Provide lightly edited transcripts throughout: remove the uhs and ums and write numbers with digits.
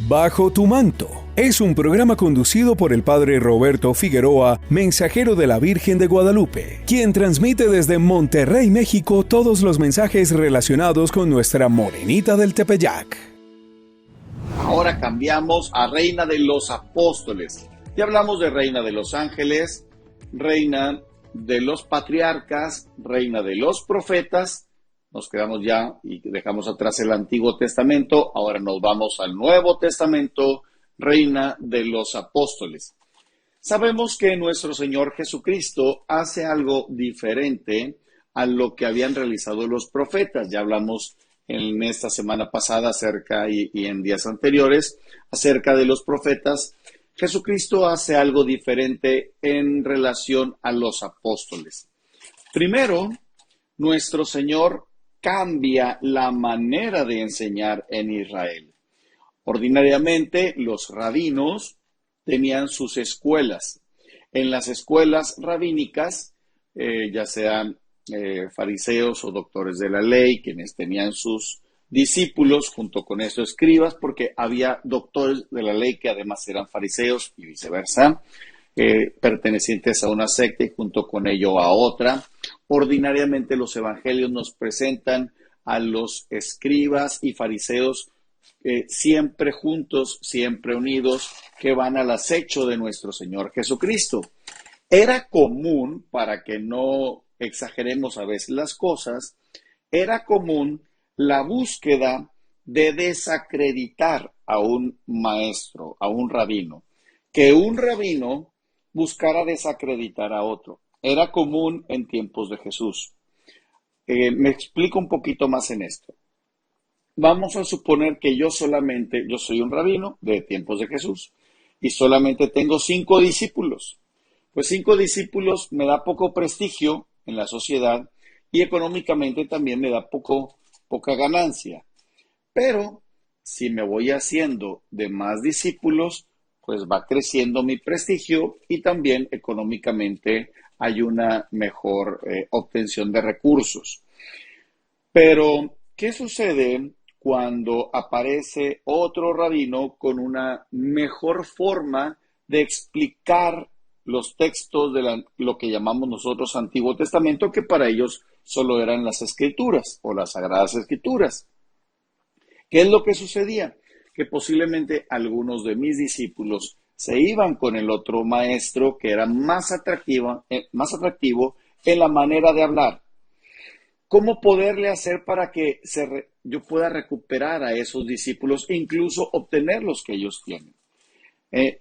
Bajo tu manto es un programa conducido por el padre Roberto Figueroa, mensajero de la Virgen de Guadalupe, quien transmite desde Monterrey, México, todos los mensajes relacionados con nuestra Morenita del Tepeyac. Ahora cambiamos a Reina de los Apóstoles. Ya hablamos de Reina de los Ángeles, Reina de los Patriarcas, Reina de los Profetas. Nos quedamos ya y dejamos atrás el Antiguo Testamento. Ahora nos vamos al Nuevo Testamento, Reina de los Apóstoles. Sabemos que nuestro Señor Jesucristo hace algo diferente a lo que habían realizado los profetas. Ya hablamos en esta semana pasada y en días anteriores acerca de los profetas. Jesucristo hace algo diferente en relación a los apóstoles. Primero, nuestro Señor cambia la manera de enseñar en Israel. Ordinariamente, los rabinos tenían sus escuelas. En las escuelas rabínicas, ya sean fariseos o doctores de la ley, quienes tenían sus discípulos, junto con estos escribas, porque había doctores de la ley que además eran fariseos y viceversa, pertenecientes a una secta y junto con ello a otra. Ordinariamente los evangelios nos presentan a los escribas y fariseos siempre juntos, siempre unidos, que van al acecho de nuestro Señor Jesucristo. Era común, para que no exageremos a veces las cosas, era común la búsqueda de desacreditar a un maestro, a un rabino, que un rabino buscara desacreditar a otro. Era común en tiempos de Jesús. Me explico un poquito más en esto. Vamos a suponer que yo soy un rabino de tiempos de Jesús y solamente tengo 5 discípulos. Pues 5 discípulos me da poco prestigio en la sociedad y económicamente también me da poca ganancia. Pero si me voy haciendo de más discípulos, pues va creciendo mi prestigio y también económicamente hay una mejor obtención de recursos. Pero, ¿qué sucede cuando aparece otro rabino con una mejor forma de explicar los textos de lo que llamamos nosotros Antiguo Testamento, que para ellos solo eran las Escrituras o las Sagradas Escrituras? ¿Qué es lo que sucedía? Que posiblemente algunos de mis discípulos se iban con el otro maestro que era más atractivo en la manera de hablar. ¿Cómo poderle hacer para que yo pueda recuperar a esos discípulos e incluso obtener los que ellos tienen?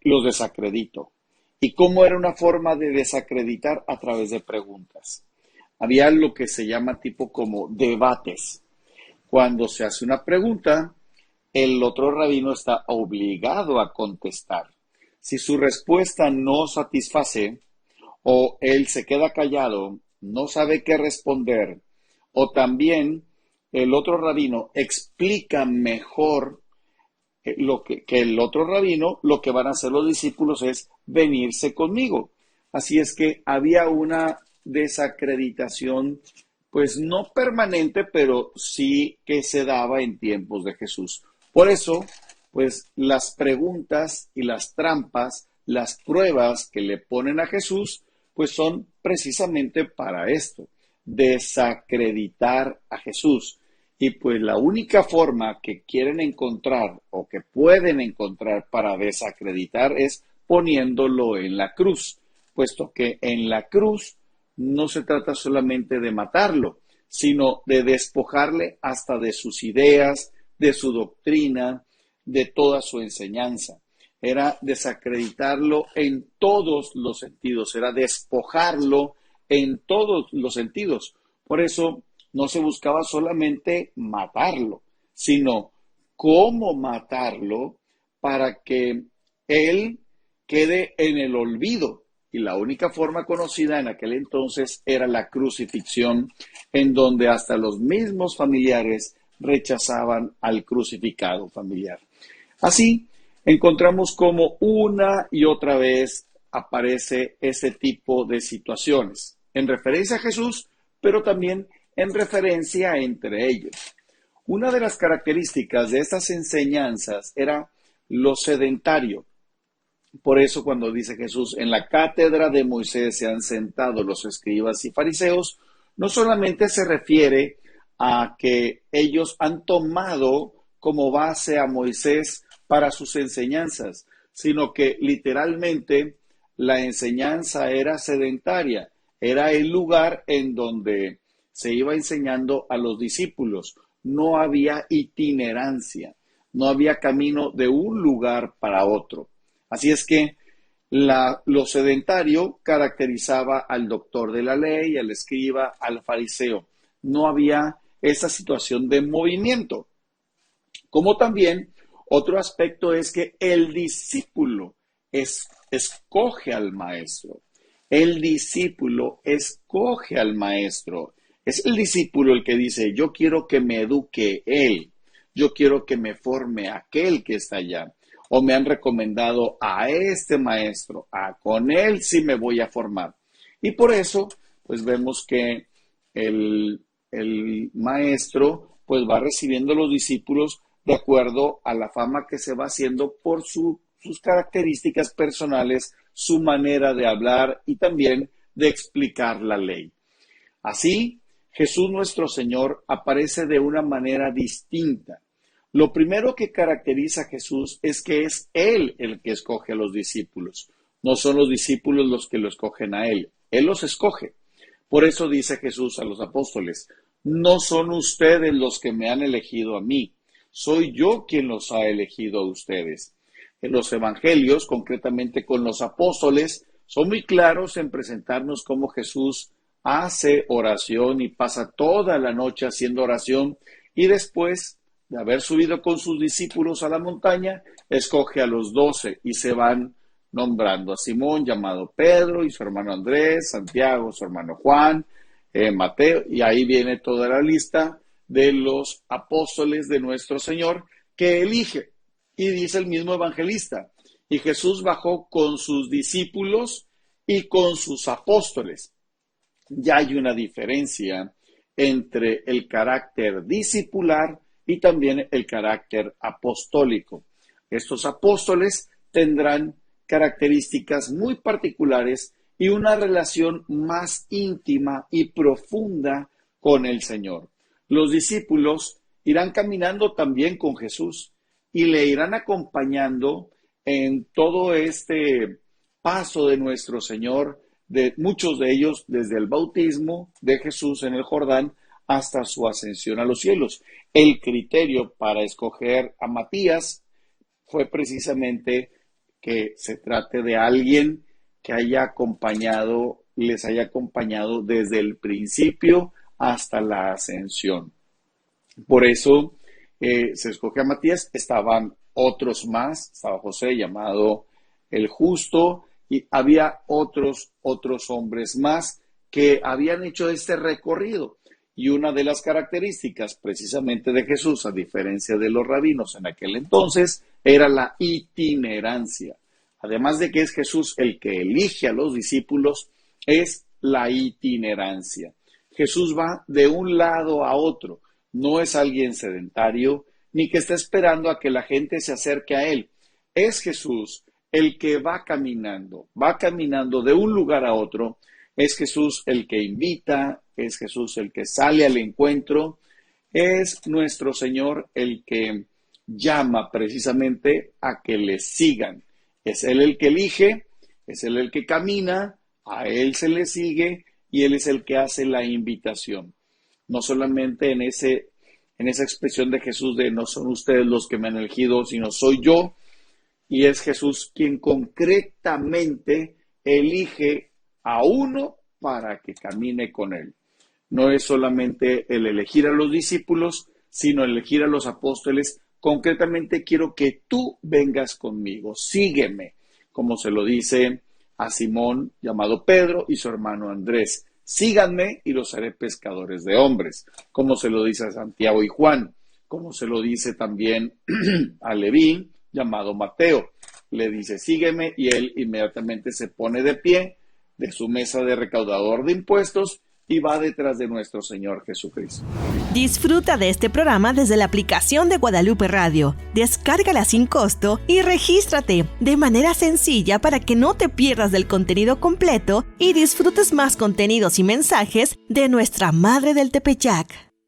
Los desacredito. ¿Y cómo era una forma de desacreditar? A través de preguntas. Había lo que se llama tipo como debates. Cuando se hace una pregunta, el otro rabino está obligado a contestar. Si su respuesta no satisface o él se queda callado, no sabe qué responder, o también el otro rabino explica mejor que el otro rabino, lo que van a hacer los discípulos es venirse conmigo. Así es que había una desacreditación, pues no permanente, pero sí que se daba en tiempos de Jesús. Por eso, pues las preguntas y las trampas, las pruebas que le ponen a Jesús, pues son precisamente para esto, desacreditar a Jesús. Y pues la única forma que quieren encontrar o que pueden encontrar para desacreditar es poniéndolo en la cruz, puesto que en la cruz no se trata solamente de matarlo, sino de despojarle hasta de sus ideas, de su doctrina, de toda su enseñanza. Era desacreditarlo en todos los sentidos, era despojarlo en todos los sentidos. Por eso no se buscaba solamente matarlo, sino cómo matarlo para que él quede en el olvido. Y la única forma conocida en aquel entonces era la crucifixión, en donde hasta los mismos familiares rechazaban al crucificado familiar. Así, encontramos como una y otra vez aparece ese tipo de situaciones, en referencia a Jesús, pero también en referencia entre ellos. Una de las características de estas enseñanzas era lo sedentario. Por eso cuando dice Jesús, en la cátedra de Moisés se han sentado los escribas y fariseos, no solamente se refiere a que ellos han tomado como base a Moisés para sus enseñanzas, sino que literalmente la enseñanza era sedentaria, era el lugar en donde se iba enseñando a los discípulos. No había itinerancia, no había camino de un lugar para otro. Así es que lo sedentario caracterizaba al doctor de la ley, al escriba, al fariseo. No había esa situación de movimiento. Como también otro aspecto es que el discípulo escoge al maestro. El discípulo escoge al maestro. Es el discípulo el que dice, yo quiero que me eduque él, yo quiero que me forme aquel que está allá. O me han recomendado a este maestro, con él sí me voy a formar. Y por eso, pues vemos que el maestro pues va recibiendo los discípulos de acuerdo a la fama que se va haciendo por sus características personales, su manera de hablar y también de explicar la ley. Así, Jesús nuestro Señor aparece de una manera distinta. Lo primero que caracteriza a Jesús es que es Él el que escoge a los discípulos. No son los discípulos los que lo escogen a Él. Él los escoge. Por eso dice Jesús a los apóstoles, no son ustedes los que me han elegido a mí, soy yo quien los ha elegido a ustedes. En los evangelios, concretamente con los apóstoles, son muy claros en presentarnos cómo Jesús hace oración y pasa toda la noche haciendo oración y después de haber subido con sus discípulos a la montaña, escoge a los 12 y se van nombrando a Simón, llamado Pedro, y su hermano Andrés, Santiago, su hermano Juan, Mateo, y ahí viene toda la lista de los apóstoles de nuestro Señor que elige. Y dice el mismo evangelista, y Jesús bajó con sus discípulos y con sus apóstoles. Ya hay una diferencia entre el carácter discipular y también el carácter apostólico. Estos apóstoles tendrán características muy particulares y una relación más íntima y profunda con el Señor. Los discípulos irán caminando también con Jesús y le irán acompañando en todo este paso de nuestro Señor, de muchos de ellos desde el bautismo de Jesús en el Jordán hasta su ascensión a los cielos. El criterio para escoger a Matías fue precisamente que se trate de alguien que les haya acompañado desde el principio hasta la ascensión. Por eso se escoge a Matías. Estaban otros más, estaba José llamado el Justo, y había otros hombres más que habían hecho este recorrido. Y una de las características precisamente de Jesús, a diferencia de los rabinos en aquel entonces, era la itinerancia. Además de que es Jesús el que elige a los discípulos, es la itinerancia. Jesús va de un lado a otro. No es alguien sedentario, ni que está esperando a que la gente se acerque a él. Es Jesús el que va caminando de un lugar a otro. Es Jesús el que invita, es Jesús el que sale al encuentro, es nuestro Señor el que llama precisamente a que le sigan. Es Él el que elige, es Él el que camina, a Él se le sigue y Él es el que hace la invitación. No solamente en esa expresión de Jesús de no son ustedes los que me han elegido, sino soy yo, y es Jesús quien concretamente elige a uno para que camine con él. No es solamente el elegir a los discípulos, sino elegir a los apóstoles. Concretamente quiero que tú vengas conmigo, sígueme, como se lo dice a Simón llamado Pedro y su hermano Andrés. Síganme y los haré pescadores de hombres, como se lo dice a Santiago y Juan, como se lo dice también a Leví llamado Mateo. Le dice sígueme y él inmediatamente se pone de pie de su mesa de recaudador de impuestos y va detrás de nuestro Señor Jesucristo. Disfruta de este programa desde la aplicación de Guadalupe Radio. Descárgala sin costo y regístrate de manera sencilla para que no te pierdas del contenido completo y disfrutes más contenidos y mensajes de nuestra Madre del Tepeyac.